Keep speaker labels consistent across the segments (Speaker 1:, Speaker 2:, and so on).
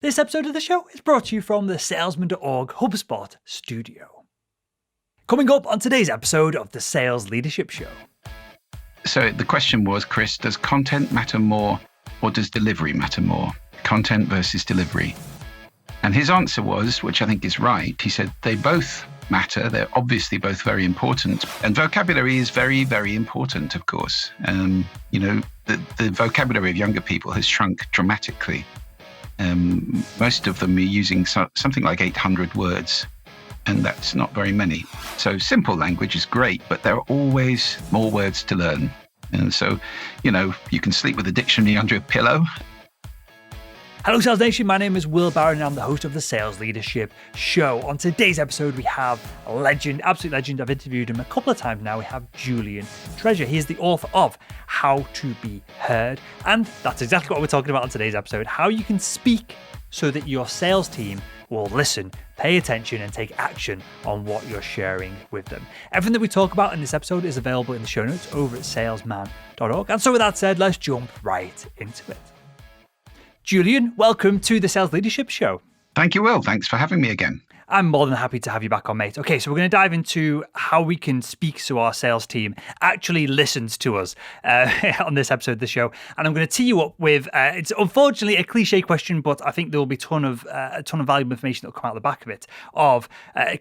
Speaker 1: This episode of the show is brought to you from the salesman.org HubSpot studio. Coming up on today's episode of the Sales Leadership Show.
Speaker 2: So the question was, Chris, does content matter more or does delivery matter more? Content versus delivery. And his answer was, which I think is right, he said they both matter. They're obviously both very important. And vocabulary is very, very important, of course. The vocabulary of younger people has shrunk dramatically. Most of them are using something like 800 words, and that's not very many. So simple language is great, but there are always more words to learn. And so, you can sleep with a dictionary under a pillow.
Speaker 1: Hello, Sales Nation. My name is Will Barron, and I'm the host of the Sales Leadership Show. On today's episode, we have a legend, absolute legend. I've interviewed him a couple of times now. We have Julian Treasure. He is the author of How to Be Heard. And that's exactly what we're talking about on today's episode, how you can speak so that your sales team will listen, pay attention, and take action on what you're sharing with them. Everything that we talk about in this episode is available in the show notes over at salesman.org. And so with that said, let's jump right into it. Julian, welcome to the Sales Leadership Show.
Speaker 2: Thank you, Will. Thanks for having me again.
Speaker 1: I'm more than happy to have you back on, mate. Okay, so we're going to dive into how we can speak so our sales team actually listens to us on this episode of the show. And I'm going to tee you up with, it's unfortunately a cliche question, but I think there will be a ton of valuable information that will come out the back of it.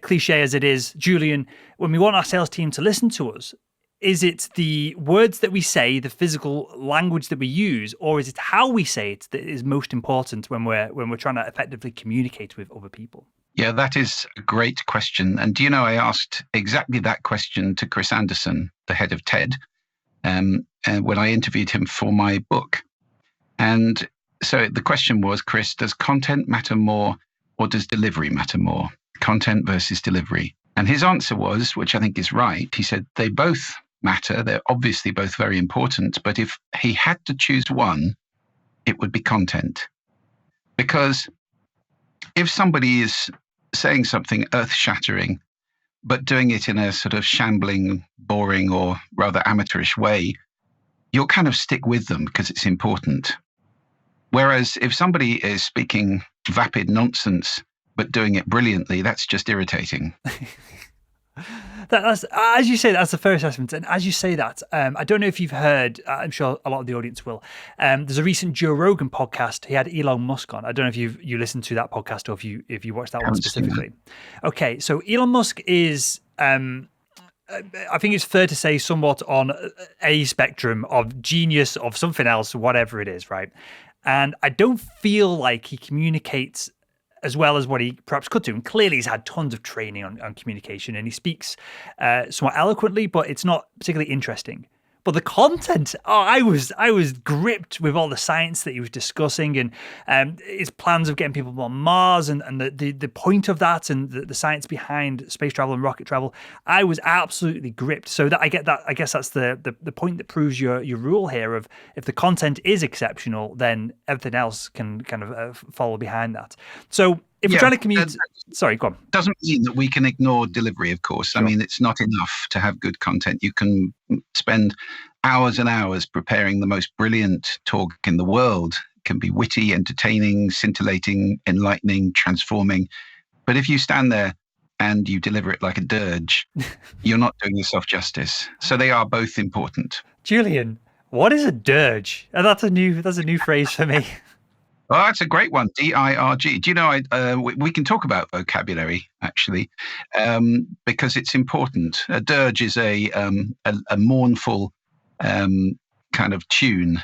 Speaker 1: Cliche as it is, Julian, when we want our sales team to listen to us, is it the words that we say, the physical language that we use, or is it how we say it that is most important when we're trying to effectively communicate with other people?
Speaker 2: Yeah, that is a great question. And do you know, I asked exactly that question to Chris Anderson, the head of TED, when I interviewed him for my book. And so the question was, Chris, does content matter more or does delivery matter more? Content versus delivery. And his answer was, which I think is right, he said they both matter. They're obviously both very important. But if he had to choose one, it would be content. Because if somebody is saying something earth-shattering, but doing it in a sort of shambling, boring, or rather amateurish way, you'll kind of stick with them because it's important. Whereas if somebody is speaking vapid nonsense, but doing it brilliantly, that's just irritating.
Speaker 1: That's, as you say, that's the fair assessment. And as you say that, I don't know if you've heard, I'm sure a lot of the audience will, there's a recent Joe Rogan podcast. He had Elon Musk on. I don't know if you listened to that podcast or if you watched that one specifically. Okay, so Elon Musk is, I think it's fair to say, somewhat on a spectrum of genius, of something else, whatever it is, right? And I don't feel like he communicates as well as what he perhaps could do. And clearly he's had tons of training on communication and he speaks somewhat eloquently, but it's not particularly interesting. But the content, I was gripped with all the science that he was discussing and his plans of getting people on Mars and the point of that and the science behind space travel and rocket travel. I was absolutely gripped. So that I guess that's the point that proves your rule here of if the content is exceptional, then everything else can kind of follow behind that. So if we're trying to communicate, sorry, go on.
Speaker 2: Doesn't mean that we can ignore delivery, of course. Sure. I mean, it's not enough to have good content. You can spend hours and hours preparing the most brilliant talk in the world. It can be witty, entertaining, scintillating, enlightening, transforming. But if you stand there and you deliver it like a dirge, you're not doing yourself justice. So they are both important.
Speaker 1: Julian, what is a dirge? That's a new phrase for me.
Speaker 2: Oh, that's a great one. D-I-R-G. Do you know, we can talk about vocabulary, actually, because it's important. A dirge is a mournful kind of tune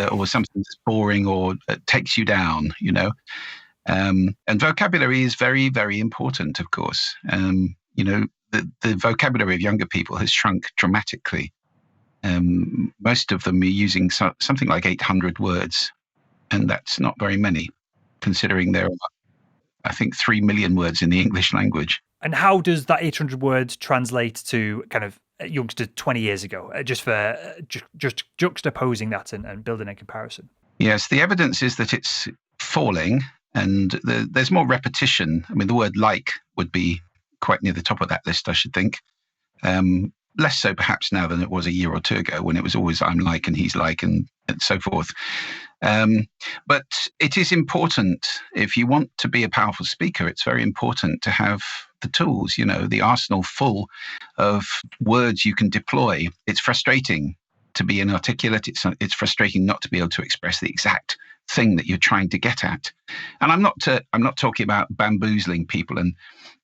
Speaker 2: or something that's boring or takes you down, And vocabulary is very, very important, of course. The vocabulary of younger people has shrunk dramatically. Most of them are using something like 800 words. And that's not very many, considering there are, I think, 3 million words in the English language.
Speaker 1: And how does that 800 words translate to kind of youngster 20 years ago, just for just juxtaposing that and building a comparison?
Speaker 2: Yes, the evidence is that it's falling and there's more repetition. I mean, the word like would be quite near the top of that list, I should think. Less so perhaps now than it was a year or two ago when it was always I'm like and he's like and so forth. But it is important, if you want to be a powerful speaker, it's very important to have the tools, the arsenal full of words you can deploy. It's frustrating to be inarticulate. It's frustrating not to be able to express the exact thing that you're trying to get at. And I'm not talking about bamboozling people and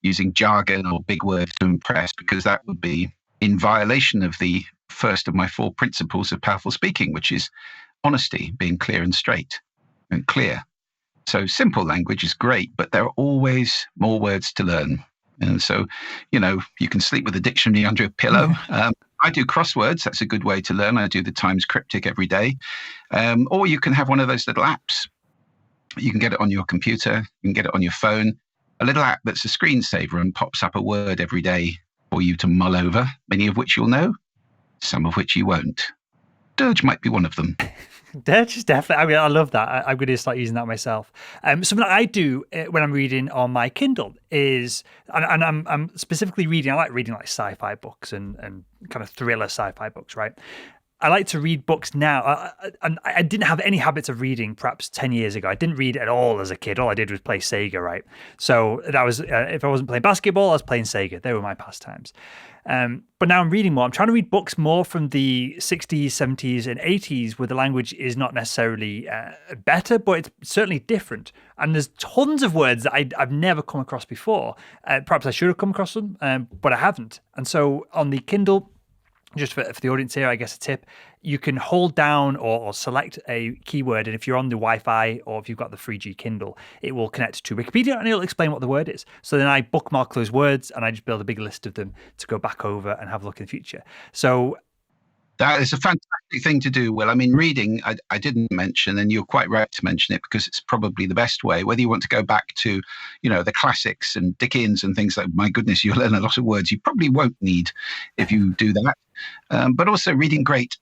Speaker 2: using jargon or big words to impress, because that would be in violation of the first of my 4 principles of powerful speaking, which is honesty, being clear and straight and clear. So simple language is great, but there are always more words to learn. And so, you can sleep with a dictionary under a pillow. I do crosswords. That's a good way to learn. I do the Times Cryptic every day. Or you can have one of those little apps. You can get it on your computer. You can get it on your phone. A little app that's a screensaver and pops up a word every day for you to mull over, many of which you'll know, some of which you won't. Dirge might be one of them.
Speaker 1: Dirge is definitely, I love that. I'm going to start using that myself. Something that I do when I'm reading on my Kindle is, and I'm specifically reading, I like reading like sci-fi books and kind of thriller sci-fi books, right? I like to read books now. I didn't have any habits of reading perhaps 10 years ago. I didn't read at all as a kid. All I did was play Sega, right? So that was, if I wasn't playing basketball, I was playing Sega. They were my pastimes. But now I'm reading more. I'm trying to read books more from the 60s, 70s, and 80s where the language is not necessarily better, but it's certainly different. And there's tons of words that I've never come across before. Perhaps I should have come across them, but I haven't. And so on the Kindle, just for the audience here, I guess a tip, you can hold down or select a keyword, and if you're on the Wi-Fi or if you've got the 3G Kindle, it will connect to Wikipedia and it'll explain what the word is. So then I bookmark those words and I just build a big list of them to go back over and have a look in the future. So
Speaker 2: that is a fantastic thing to do, Will. I mean, reading, I didn't mention, and you're quite right to mention it because it's probably the best way. Whether you want to go back to, the classics and Dickens and things like, my goodness, you'll learn a lot of words you probably won't need if you do that. But also reading great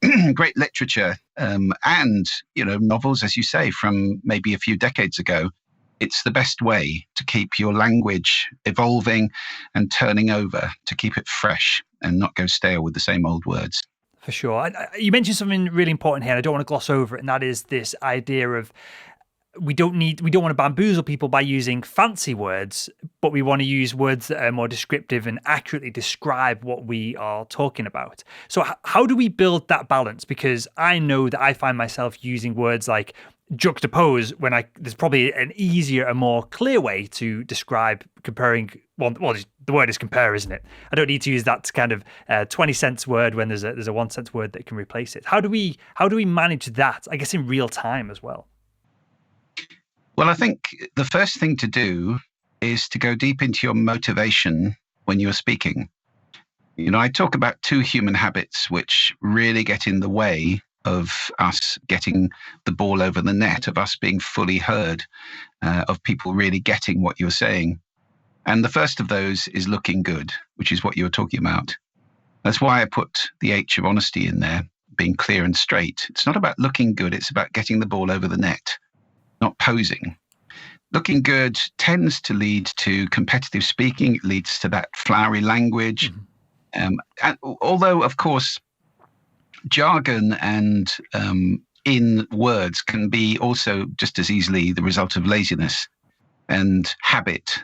Speaker 2: literature and, novels, as you say, from maybe a few decades ago. It's the best way to keep your language evolving and turning over, to keep it fresh and not go stale with the same old words.
Speaker 1: For sure. You mentioned something really important here, and I don't want to gloss over it, and that is this idea of we don't want to bamboozle people by using fancy words, but we want to use words that are more descriptive and accurately describe what we are talking about. So how do we build that balance? Because I know that I find myself using words like juxtapose when there's probably an easier and more clear way to describe comparing. Well, the word is compare, isn't it? I don't need to use that kind of 20 cents word when there's a 1 cent word that can replace it. How do we manage that? I guess in real time as well.
Speaker 2: Well, I think the first thing to do is to go deep into your motivation when you're speaking. I talk about 2 human habits which really get in the way of us getting the ball over the net, of us being fully heard, of people really getting what you're saying. And the first of those is looking good, which is what you're talking about. That's why I put the H of honesty in there, being clear and straight. It's not about looking good, it's about getting the ball over the net, not posing. Looking good tends to lead to competitive speaking. It leads to that flowery language. Mm-hmm. And although, of course, jargon and in words can be also just as easily the result of laziness and habit,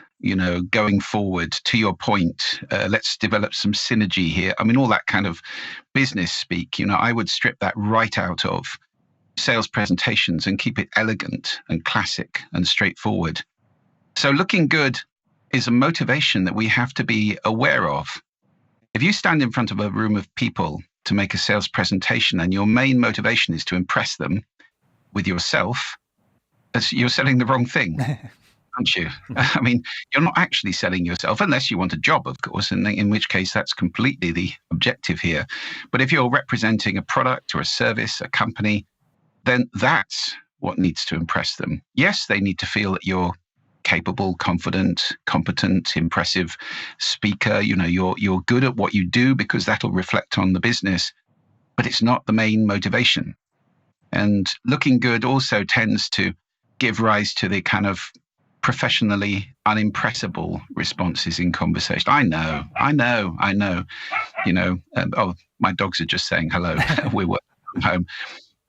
Speaker 2: going forward. To your point, let's develop some synergy here. I mean, all that kind of business speak, I would strip that right out of sales presentations and keep it elegant and classic and straightforward. So looking good is a motivation that we have to be aware of. If you stand in front of a room of people to make a sales presentation and your main motivation is to impress them with yourself, you're selling the wrong thing. Aren't you? I mean, you're not actually selling yourself, unless you want a job, of course, and in which case that's completely the objective here. But if you're representing a product or a service, a company, then that's what needs to impress them. Yes, they need to feel that you're capable, confident, competent, impressive speaker. You're good at what you do because that'll reflect on the business, but it's not the main motivation. And looking good also tends to give rise to the kind of professionally unimpressible responses in conversation. I know. Oh, my dogs are just saying hello. We're working from home.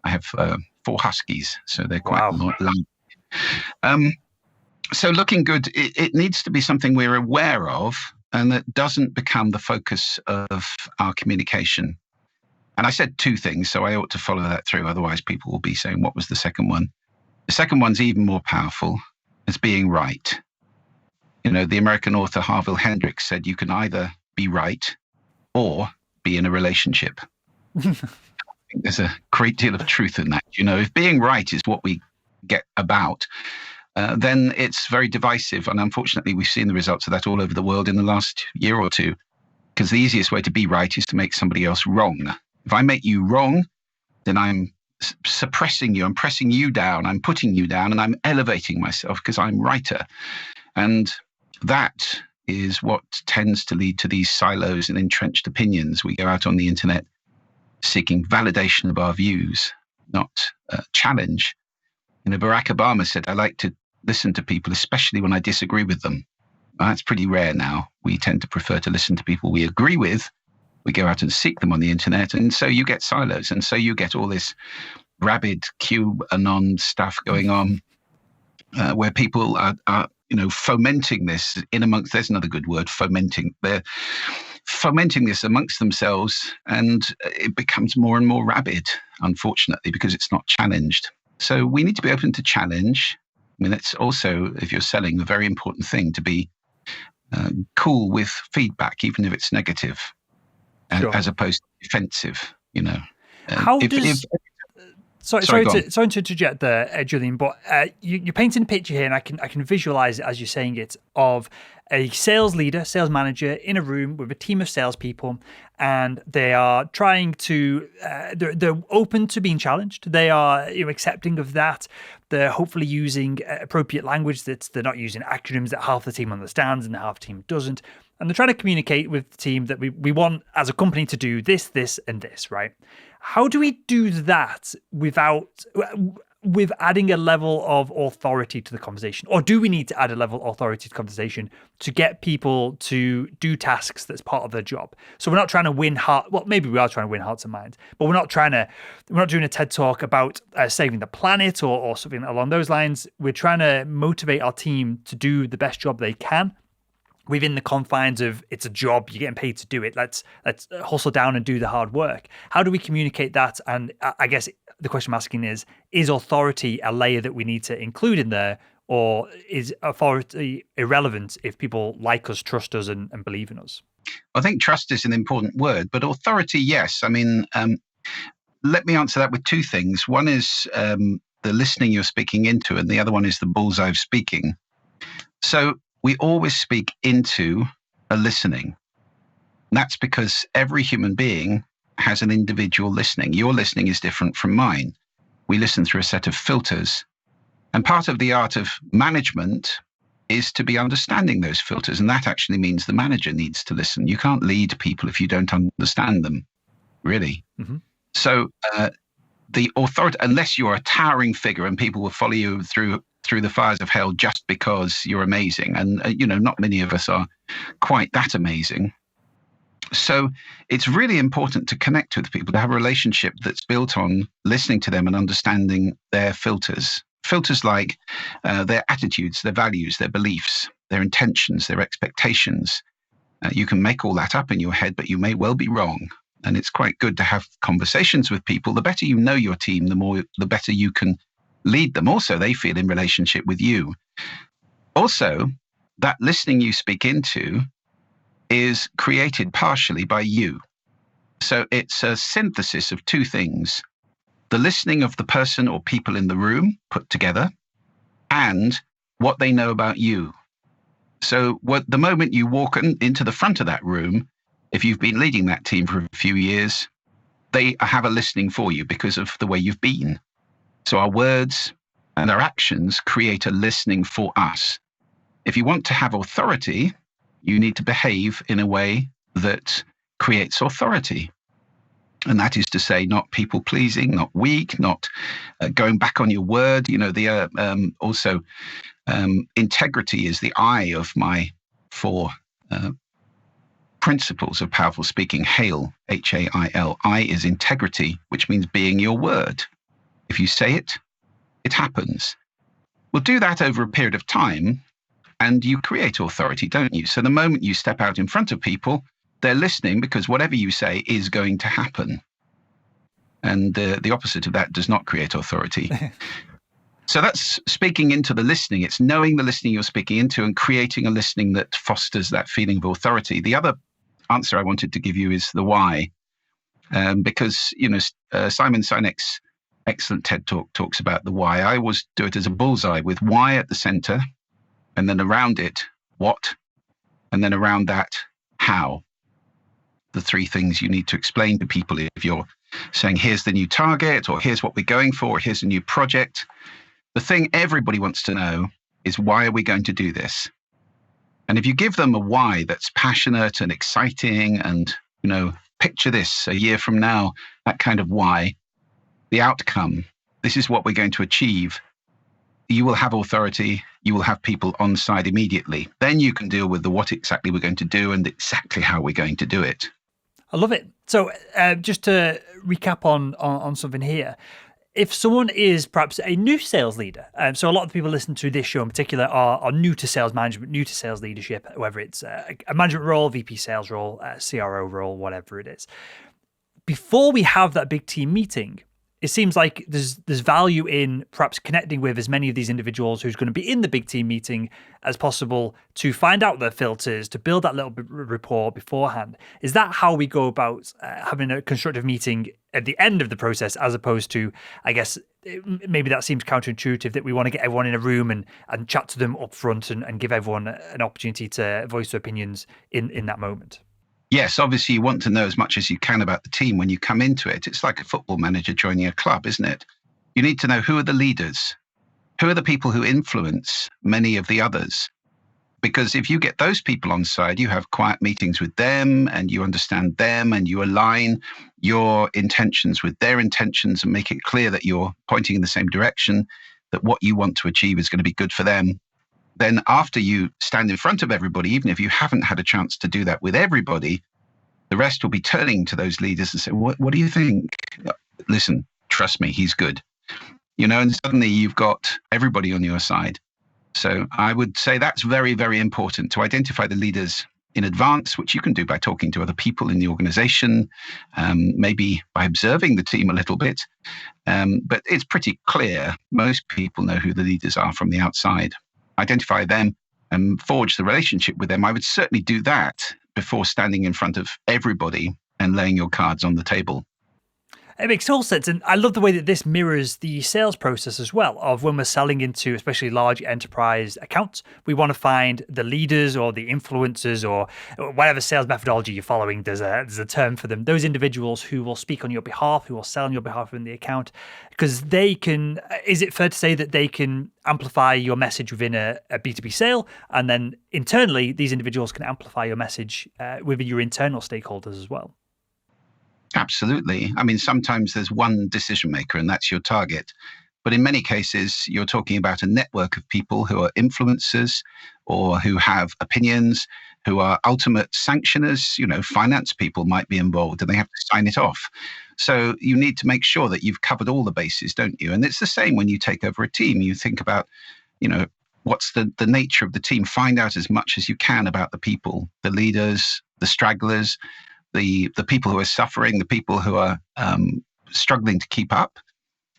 Speaker 2: I have 4 huskies, so they're quite
Speaker 1: Wow.
Speaker 2: long. So looking good, it needs to be something we're aware of and that doesn't become the focus of our communication. And I said 2 things, so I ought to follow that through. Otherwise, people will be saying, what was the second one? The second one's even more powerful. It's being right. The American author Harville Hendricks said you can either be right or be in a relationship. I think there's a great deal of truth in that. If being right is what we get about, then it's very divisive. And unfortunately, we've seen the results of that all over the world in the last year or two, because the easiest way to be right is to make somebody else wrong. If I make you wrong, then I'm suppressing you, I'm pressing you down, I'm putting you down, and I'm elevating myself because I'm righter. And that is what tends to lead to these silos and entrenched opinions. We go out on the internet seeking validation of our views, not challenge. Barack Obama said, I like to listen to people, especially when I disagree with them. Well, that's pretty rare now. We tend to prefer to listen to people we agree with. We go out and seek them on the internet. And so you get silos. And so you get all this rabid QAnon stuff going on where people are fomenting this in amongst, there's another good word, fomenting. They're fomenting this amongst themselves, and it becomes more and more rabid, unfortunately, because it's not challenged. So we need to be open to challenge. It's also, if you're selling, a very important thing to be cool with feedback, even if it's negative,
Speaker 1: Sure.
Speaker 2: as opposed to defensive.
Speaker 1: Sorry to interject there, Julian, but you're painting a picture here, and I can visualize it as you're saying it, of a sales leader, sales manager in a room with a team of salespeople, and they are trying to, they're open to being challenged. They are accepting of that. They're hopefully using appropriate language, that they're not using acronyms that half the team understands and half the team doesn't. And they're trying to communicate with the team that we want as a company to do this, this, and this, right? How do we do that with adding a level of authority to the conversation? Or do we need to add a level of authority to the conversation to get people to do tasks that's part of their job? So we're not trying to win maybe we are trying to win hearts and minds, but we're not doing a TED talk about saving the planet or something along those lines. We're trying to motivate our team to do the best job they can within the confines of, it's a job, you're getting paid to do it. Let's hustle down and do the hard work. How do we communicate that? And I guess the question I'm asking is authority a layer that we need to include in there, or is authority irrelevant if people like us, trust us, and believe in us?
Speaker 2: I think trust is an important word, but authority, yes. Let me answer that with 2 things. One is the listening you're speaking into, and the other one is the bullseye of speaking. So we always speak into a listening. And that's because every human being has an individual listening. Your listening is different from mine. We listen through a set of filters. And part of the art of management is to be understanding those filters. And that actually means the manager needs to listen. You can't lead people if you don't understand them, really. Mm-hmm. So the authority, unless you're a towering figure and people will follow you through the fires of hell just because you're amazing. And, not many of us are quite that amazing. So it's really important to connect with people, to have a relationship that's built on listening to them and understanding their filters. Filters like their attitudes, their values, their beliefs, their intentions, their expectations. You can make all that up in your head, but you may well be wrong. And it's quite good to have conversations with people. The better you know your team, the better you can lead them. Also, they feel in relationship with you. Also, that listening you speak into is created partially by you. So it's a synthesis of 2 things: the listening of the person or people in the room put together, and what they know about you. So the moment you walk into the front of that room, if you've been leading that team for a few years, they have a listening for you because of the way you've been. So our words and our actions create a listening for us. If you want to have authority, you need to behave in a way that creates authority. And that is to say, not people-pleasing, not weak, not going back on your word. Integrity is the I of my 4 principles of powerful speaking. HAIL, H-A-I-L. I is integrity, which means being your word. If you say it, it happens. We'll do that over a period of time, and you create authority, don't you? So the moment you step out in front of people, they're listening because whatever you say is going to happen. And the opposite of that does not create authority. So that's speaking into the listening. It's knowing the listening you're speaking into and creating a listening that fosters that feeling of authority. The other answer I wanted to give you is the why. Because, Simon Sinek's excellent TED Talk talks about the why. I always do it as a bullseye with why at the center, and then around it, what, and then around that, how. The three things you need to explain to people if you're saying, here's the new target, or here's what we're going for, or here's a new project. The thing everybody wants to know is, why are we going to do this? And if you give them a why that's passionate and exciting and, picture this a year from now, that kind of why, the outcome, this is what we're going to achieve, you will have authority, you will have people on side immediately. Then you can deal with the what exactly we're going to do and exactly how we're going to do it.
Speaker 1: I love it. So just to recap on something here, if someone is perhaps a new sales leader, so a lot of the people listening to this show in particular are new to sales management, new to sales leadership, whether it's a management role, VP sales role, CRO role, whatever it is. Before we have that big team meeting, it seems like there's value in perhaps connecting with as many of these individuals who's going to be in the big team meeting as possible to find out their filters, to build that little bit rapport beforehand. Is that how we go about having a constructive meeting at the end of the process, as opposed to, I guess, maybe that seems counterintuitive, that we want to get everyone in a room and chat to them up front and give everyone an opportunity to voice their opinions in that moment?
Speaker 2: Yes, obviously you want to know as much as you can about the team when you come into it. It's like a football manager joining a club, isn't it? You need to know, who are the leaders? Who are the people who influence many of the others? Because if you get those people on side, you have quiet meetings with them and you understand them and you align your intentions with their intentions and make it clear that you're pointing in the same direction, that what you want to achieve is going to be good for them. Then after you stand in front of everybody, even if you haven't had a chance to do that with everybody, the rest will be turning to those leaders and say, what do you think? Listen, trust me, he's good. And suddenly you've got everybody on your side. So I would say that's very, very important, to identify the leaders in advance, which you can do by talking to other people in the organization, maybe by observing the team a little bit. But it's pretty clear. Most people know who the leaders are from the outside. Identify them and forge the relationship with them. I would certainly do that before standing in front of everybody and laying your cards on the table.
Speaker 1: It makes total sense. And I love the way that this mirrors the sales process as well, of when we're selling into especially large enterprise accounts. We want to find the leaders or the influencers or whatever sales methodology you're following. There's a term for them. Those individuals who will speak on your behalf, who will sell on your behalf in the account, because they can, is it fair to say that they can amplify your message within a B2B sale? And then internally, these individuals can amplify your message within your internal stakeholders as well.
Speaker 2: Absolutely. I mean, sometimes there's one decision maker and that's your target. But in many cases, you're talking about a network of people who are influencers or who have opinions, who are ultimate sanctioners. Finance people might be involved and they have to sign it off. So you need to make sure that you've covered all the bases, don't you? And it's the same when you take over a team. You think about, what's the nature of the team? Find out as much as you can about the people, the leaders, the stragglers, the people who are suffering, the people who are struggling to keep up,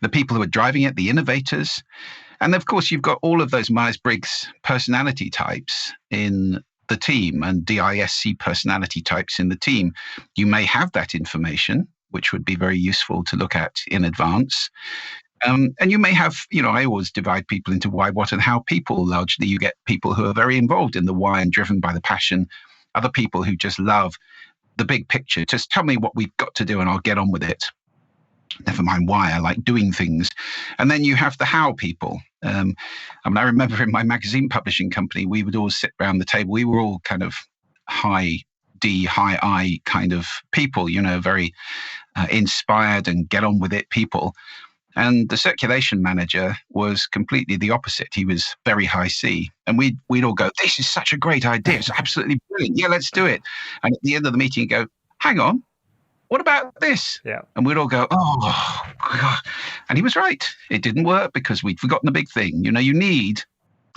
Speaker 2: the people who are driving it, the innovators. And of course, you've got all of those Myers-Briggs personality types in the team and DISC personality types in the team. You may have that information, which would be very useful to look at in advance. And you may have, I always divide people into why, what, and how people. Largely, you get people who are very involved in the why and driven by the passion. Other people who just love the big picture. Just tell me what we've got to do and I'll get on with it. Never mind why, I like doing things. And then you have the how people. I remember in my magazine publishing company, we would all sit around the table. We were all kind of high D, high I kind of people, very inspired and get on with it people. And the circulation manager was completely the opposite. He was very high C. And we'd all go, this is such a great idea. It's absolutely brilliant. Yeah, let's do it. And at the end of the meeting, you go, hang on, what about this?
Speaker 1: Yeah.
Speaker 2: And we'd all go, oh, God. And he was right. It didn't work because we'd forgotten the big thing. You need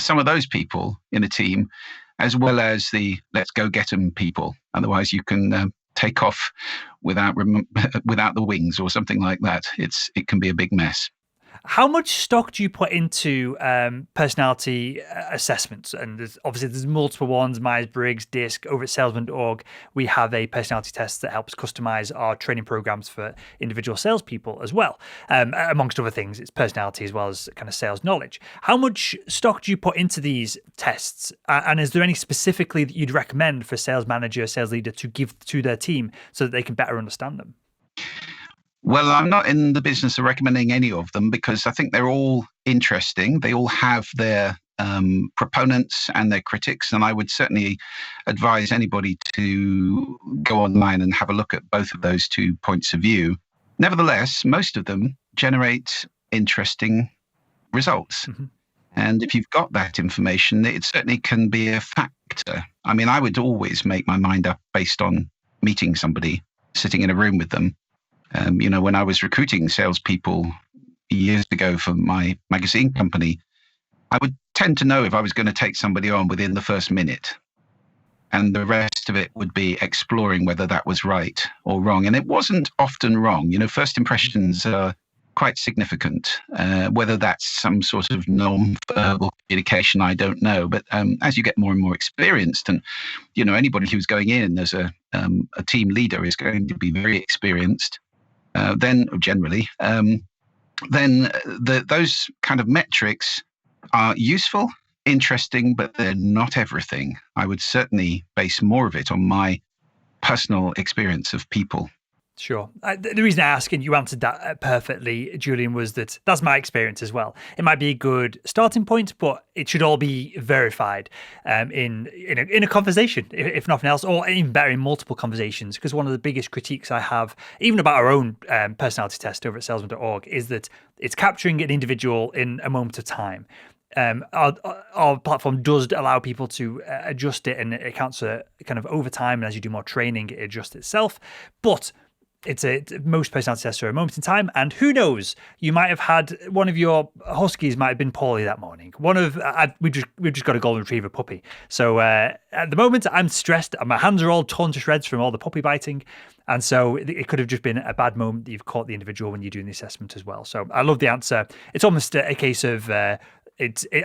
Speaker 2: some of those people in a team, as well as the let's go get them people. Otherwise, you can take off without the wings or something like that. It can be a big mess.
Speaker 1: How much stock do you put into personality assessments? And there's multiple ones, Myers-Briggs, DISC. Over at salesman.org, we have a personality test that helps customize our training programs for individual salespeople as well. Amongst other things, it's personality as well as kind of sales knowledge. How much stock do you put into these tests? And is there any specifically that you'd recommend for a sales manager, sales leader to give to their team so that they can better understand them?
Speaker 2: Well, I'm not in the business of recommending any of them because I think they're all interesting. They all have their proponents and their critics. And I would certainly advise anybody to go online and have a look at both of those 2 points of view. Nevertheless, most of them generate interesting results. Mm-hmm. And if you've got that information, it certainly can be a factor. I mean, I would always make my mind up based on meeting somebody, sitting in a room with them. When I was recruiting salespeople years ago for my magazine company, I would tend to know if I was going to take somebody on within the first minute. And the rest of it would be exploring whether that was right or wrong. And it wasn't often wrong. First impressions are quite significant. Whether that's some sort of non-verbal communication, I don't know. But as you get more and more experienced, and anybody who's going in as a team leader is going to be very experienced. Then those kind of metrics are useful, interesting, but they're not everything. I would certainly base more of it on my personal experience of people.
Speaker 1: Sure. The reason I ask, and you answered that perfectly, Julian, was that's my experience as well. It might be a good starting point, but it should all be verified in a conversation, if nothing else, or even better, in multiple conversations. Because one of the biggest critiques I have, even about our own personality test over at salesman.org, is that it's capturing an individual in a moment of time. Our platform does allow people to adjust it, and it counts kind of over time. And as you do more training, it adjusts itself. But most personality tests are a moment in time, and who knows? You might have had one of your huskies might have been poorly that morning. We've just got a golden retriever puppy, so at the moment I'm stressed, and my hands are all torn to shreds from all the puppy biting, and so it could have just been a bad moment that you've caught the individual when you're doing the assessment as well. So I love the answer. It's almost a case of I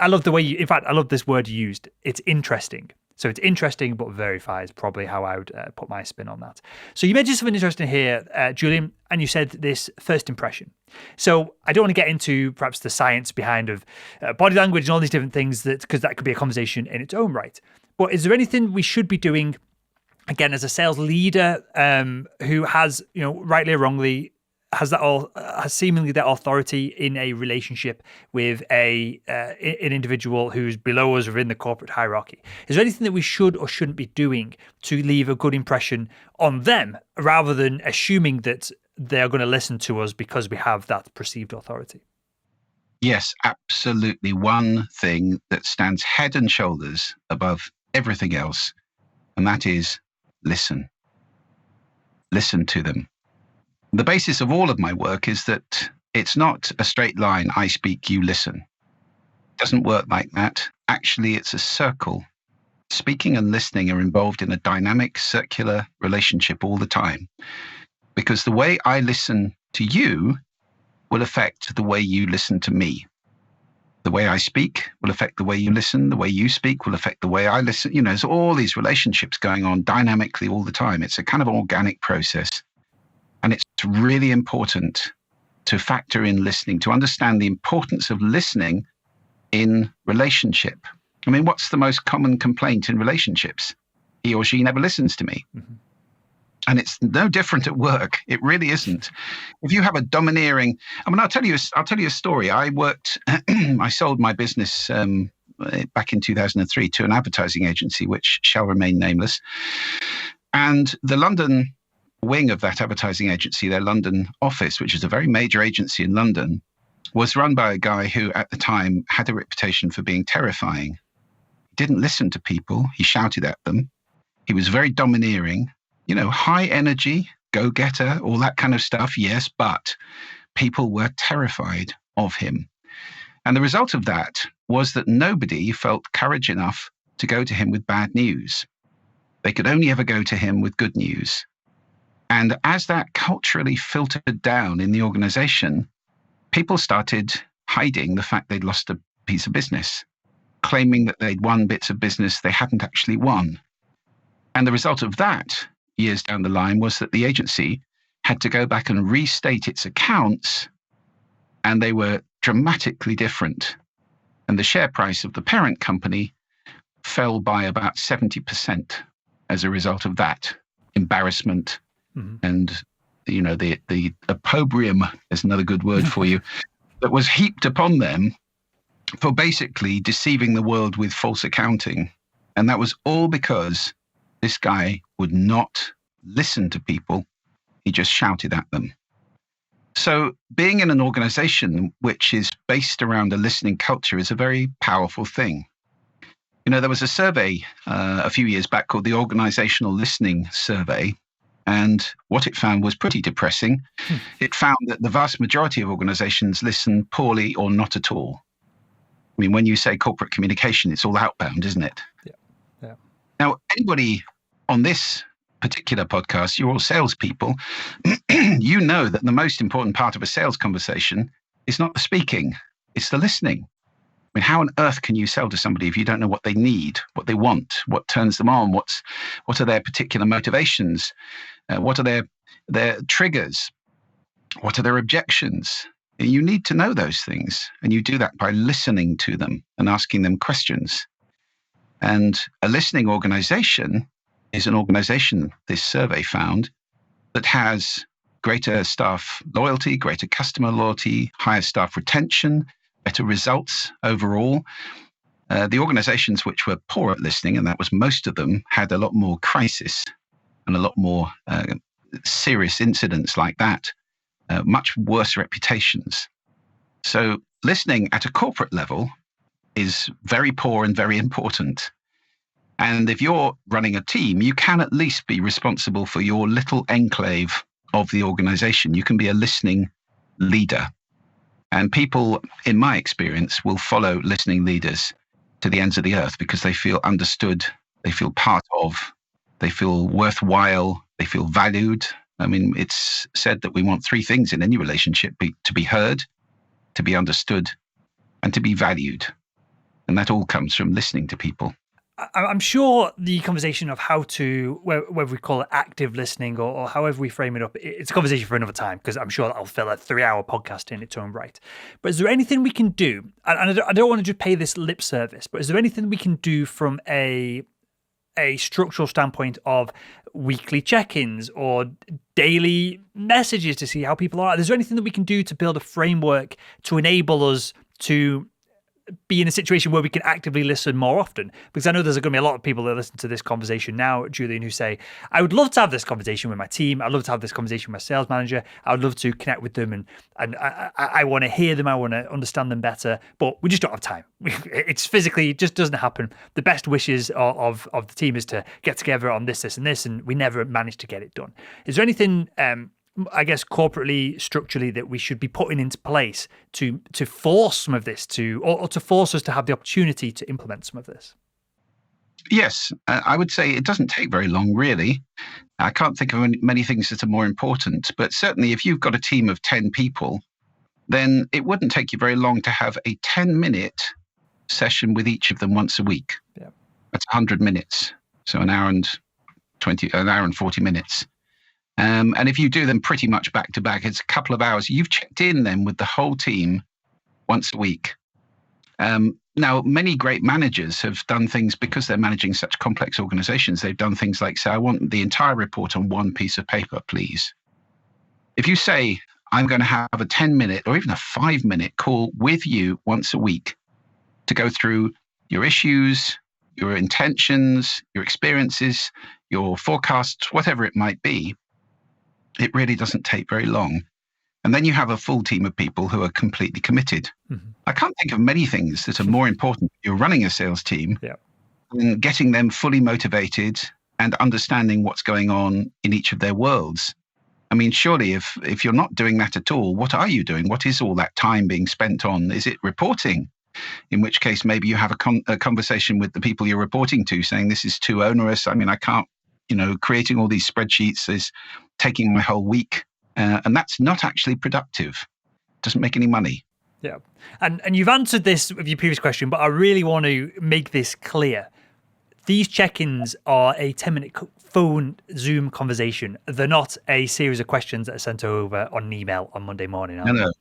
Speaker 1: love the way I love this word you used. It's interesting. So it's interesting, but verify is probably how I would put my spin on that. So you mentioned something interesting here, Julian, and you said this first impression. So I don't want to get into perhaps the science behind of body language and all these different things because that could be a conversation in its own right. But is there anything we should be doing, again, as a sales leader who has, rightly or wrongly, has seemingly that authority in a relationship with an individual who's below us or in the corporate hierarchy? Is there anything that we should or shouldn't be doing to leave a good impression on them, rather than assuming that they're going to listen to us because we have that perceived authority?
Speaker 2: Yes, absolutely. One thing that stands head and shoulders above everything else, and that is listen. Listen to them. The basis of all of my work is that it's not a straight line, I speak, you listen. It doesn't work like that. Actually, it's a circle. Speaking and listening are involved in a dynamic, circular relationship all the time. Because the way I listen to you will affect the way you listen to me. The way I speak will affect the way you listen. The way you speak will affect the way I listen. There's all these relationships going on dynamically all the time. It's a kind of organic process. And it's really important to factor in listening, to understand the importance of listening in relationship. I mean, what's the most common complaint in relationships? He or she never listens to me. Mm-hmm. And it's no different at work. It really isn't. If you have a domineering, I'll tell you a story. I sold my business back in 2003 to an advertising agency, which shall remain nameless. And the London wing of that advertising agency, their London office, which is a very major agency in London, was run by a guy who at the time had a reputation for being terrifying. He didn't listen to people. He shouted at them. He was very domineering, high energy, go-getter, all that kind of stuff, yes, but people were terrified of him. And the result of that was that nobody felt courage enough to go to him with bad news. They could only ever go to him with good news. And as that culturally filtered down in the organization, people started hiding the fact they'd lost a piece of business, claiming that they'd won bits of business they hadn't actually won. And the result of that, years down the line, was that the agency had to go back and restate its accounts, and they were dramatically different. And the share price of the parent company fell by about 70% as a result of that embarrassment. And, the opprobrium is another good word for you, that was heaped upon them for basically deceiving the world with false accounting. And that was all because this guy would not listen to people. He just shouted at them. So being in an organization which is based around a listening culture is a very powerful thing. There was a survey a few years back called the Organizational Listening Survey. And what it found was pretty depressing. It found that the vast majority of organizations listen poorly or not at all. I mean, when you say corporate communication, it's all outbound, isn't it?
Speaker 1: Yeah.
Speaker 2: Now, anybody on this particular podcast, you're all salespeople, you know that the most important part of a sales conversation is not the speaking, it's the listening. I mean, how on earth can you sell to somebody if you don't know what they need, what they want, what turns them on, what are their particular motivations, what are their triggers, what are their objections? You need to know those things, and you do that by listening to them and asking them questions. And a listening organization is an organization, this survey found, that has greater staff loyalty, greater customer loyalty, higher staff retention, better results overall. The organizations which were poor at listening, and that was most of them, had a lot more crisis and a lot more serious incidents like that, much worse reputations. So listening at a corporate level is very poor and very important. And if you're running a team, you can at least be responsible for your little enclave of the organization. You can be a listening leader. And people, in my experience, will follow listening leaders to the ends of the earth because they feel understood, they feel part of, they feel worthwhile, they feel valued. I mean, it's said that we want three things in any relationship: to be heard, to be understood, and to be valued. And that all comes from listening to people.
Speaker 1: I'm sure the conversation of how to, whether we call it active listening or however we frame it up, it's a conversation for another time, because I'm sure that'll fill a 3-hour podcast in its own right. But is there anything we can do, and I don't want to just pay this lip service, but is there anything we can do from a structural standpoint of weekly check-ins or daily messages to see how people are? Is there anything that we can do to build a framework to enable us to be in a situation where we can actively listen more often? Because I know there's going to be a lot of people that listen to this conversation now, Julian, who say, I would love to have this conversation with my team. I'd love to have this conversation with my sales manager. I would love to connect with them, and I want to hear them. I want to understand them better, but we just don't have time. It's physically, it just doesn't happen. The best wishes of the team is to get together on this, and this, and we never manage to get it done. Is there anything, I guess, corporately, structurally, that we should be putting into place to force some of this or to force us to have the opportunity to implement some of this?
Speaker 2: Yes, I would say it doesn't take very long, really. I can't think of many things that are more important, but certainly if you've got a team of 10 people, then it wouldn't take you very long to have a 10-minute session with each of them once a week.
Speaker 1: Yeah.
Speaker 2: That's 100 minutes. So an hour and 40 minutes. And if you do them pretty much back to back, it's a couple of hours. You've checked in then with the whole team once a week. Now, many great managers have done things because they're managing such complex organizations. They've done things like say, I want the entire report on one piece of paper, please. If you say, I'm going to have a 10-minute or even a 5-minute call with you once a week to go through your issues, your intentions, your experiences, your forecasts, whatever it might be, it really doesn't take very long. And then you have a full team of people who are completely committed. Mm-hmm. I can't think of many things that are more important if you're running a sales team than getting them fully motivated and understanding what's going on in each of their worlds. I mean, surely if you're not doing that at all, what are you doing? What is all that time being spent on? Is it reporting? In which case, maybe you have a conversation with the people you're reporting to saying, this is too onerous. I mean, I can't, creating all these spreadsheets is taking my whole week. And that's not actually productive. Doesn't make any money.
Speaker 1: Yeah. And you've answered this with your previous question, but I really want to make this clear. These check-ins are a 10-minute phone Zoom conversation. They're not a series of questions that are sent over on an email on Monday morning.
Speaker 2: No.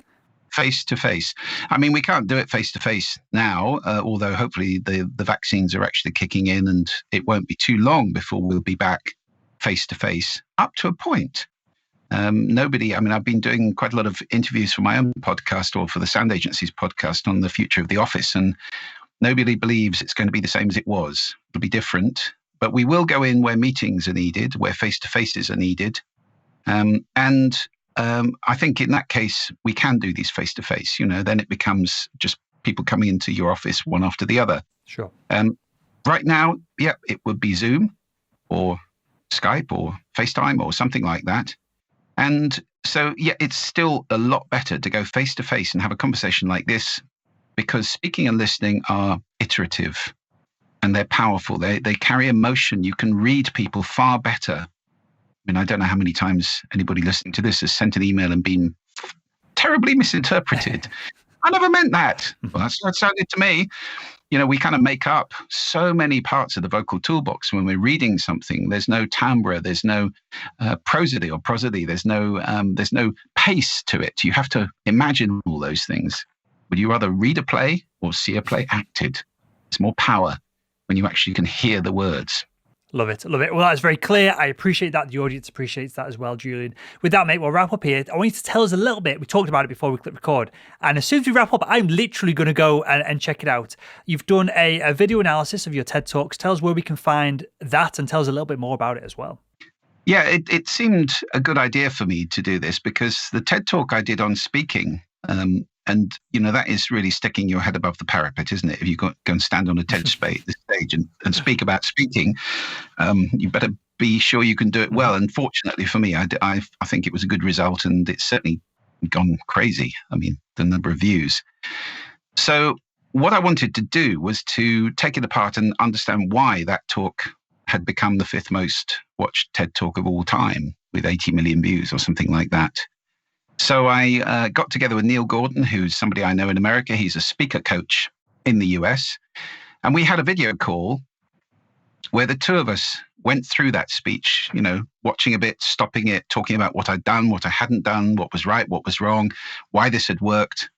Speaker 2: Face to face. I mean, we can't do it face to face now, although hopefully the vaccines are actually kicking in and it won't be too long before we'll be back face to face up to a point. I've been doing quite a lot of interviews for my own podcast or for the Sound Agency's podcast on the future of the office, and nobody believes it's going to be the same as it was. It'll be different, but we will go in where meetings are needed, where face-to-faces are needed. I think in that case, we can do these face-to-face. Then it becomes just people coming into your office one after the other.
Speaker 1: Sure.
Speaker 2: Right now, it would be Zoom or Skype or FaceTime or something like that. And so, it's still a lot better to go face-to-face and have a conversation like this, because speaking and listening are iterative and they're powerful. They carry emotion. You can read people far better. I mean, I don't know how many times anybody listening to this has sent an email and been terribly misinterpreted. I never meant that. Well, that's what it sounded to me. We kind of make up so many parts of the vocal toolbox when we're reading something. There's no timbre, there's no prosody or prosody, there's no pace to it. You have to imagine all those things. Would you rather read a play or see a play acted? It's more power when you actually can hear the words.
Speaker 1: Love it. Well, that's very clear. I appreciate that. The audience appreciates that as well, Julian. With that, mate, we'll wrap up here. I want you to tell us a little bit. We talked about it before we click record. And as soon as we wrap up, I'm literally going to go and check it out. You've done a video analysis of your TED Talks. Tell us where we can find that and tell us a little bit more about it as well.
Speaker 2: Yeah, it seemed a good idea for me to do this because the TED Talk I did on speaking, and that is really sticking your head above the parapet, isn't it? If you go and stand on a TED stage and speak about speaking, you better be sure you can do it well. And fortunately for me, I think it was a good result, and it's certainly gone crazy. I mean, the number of views. So what I wanted to do was to take it apart and understand why that talk had become the 5th most watched TED Talk of all time, with 80 million views or something like that. So I got together with Neil Gordon, who's somebody I know in America. He's a speaker coach in the US. And we had a video call where the two of us went through that speech, watching a bit, stopping it, talking about what I'd done, what I hadn't done, what was right, what was wrong, why this had worked.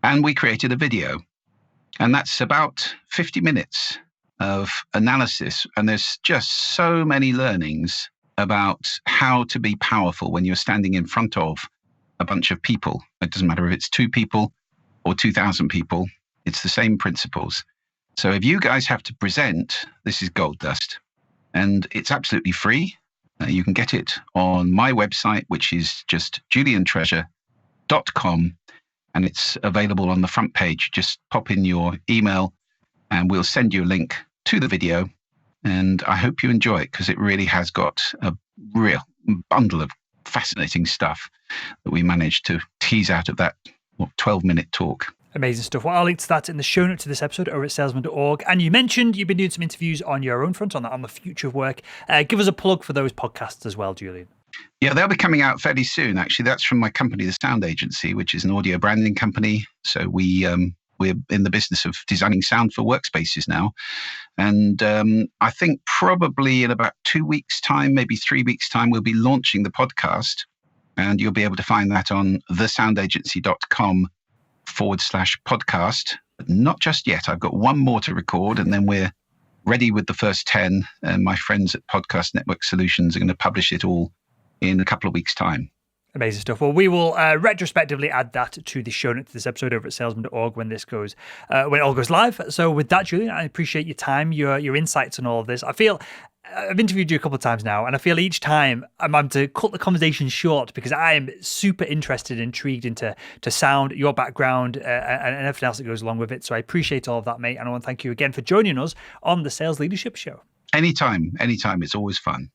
Speaker 2: And we created a video. And that's about 50 minutes of analysis. And there's just so many learnings about how to be powerful when you're standing in front of a bunch of people. It doesn't matter if it's 2 people or 2,000 people. It's the same principles. So if you guys have to present, this is gold dust. And it's absolutely free. You can get it on my website, which is just juliantreasure.com. And it's available on the front page. Just pop in your email and we'll send you a link to the video. And I hope you enjoy it, because it really has got a real bundle of fascinating stuff that we managed to tease out of that 12-minute talk.
Speaker 1: Amazing stuff. Well, I'll link to that in the show notes to this episode over at salesman.org. And you mentioned you've been doing some interviews on your own front on the future of work. Give us a plug for those podcasts as well, Julian.
Speaker 2: Yeah, they'll be coming out fairly soon, actually. That's from my company, the Sound Agency, which is an audio branding company. So we're in the business of designing sound for workspaces now. And I think probably in about 2 weeks' time, maybe 3 weeks' time, we'll be launching the podcast. And you'll be able to find that on thesoundagency.com/podcast. But not just yet. I've got one more to record, and then we're ready with the first 10. And my friends at Podcast Network Solutions are going to publish it all in a couple of weeks' time.
Speaker 1: Amazing stuff. Well, we will retrospectively add that to the show notes to this episode over at salesman.org when it all goes live. So with that, Julian, I appreciate your time, your insights on all of this. I feel I've interviewed you a couple of times now, and I feel each time I'm having to cut the conversation short because I am super interested and intrigued into sound, your background, and everything else that goes along with it. So I appreciate all of that, mate. And I want to thank you again for joining us on the Sales Leadership Show.
Speaker 2: Anytime. It's always fun.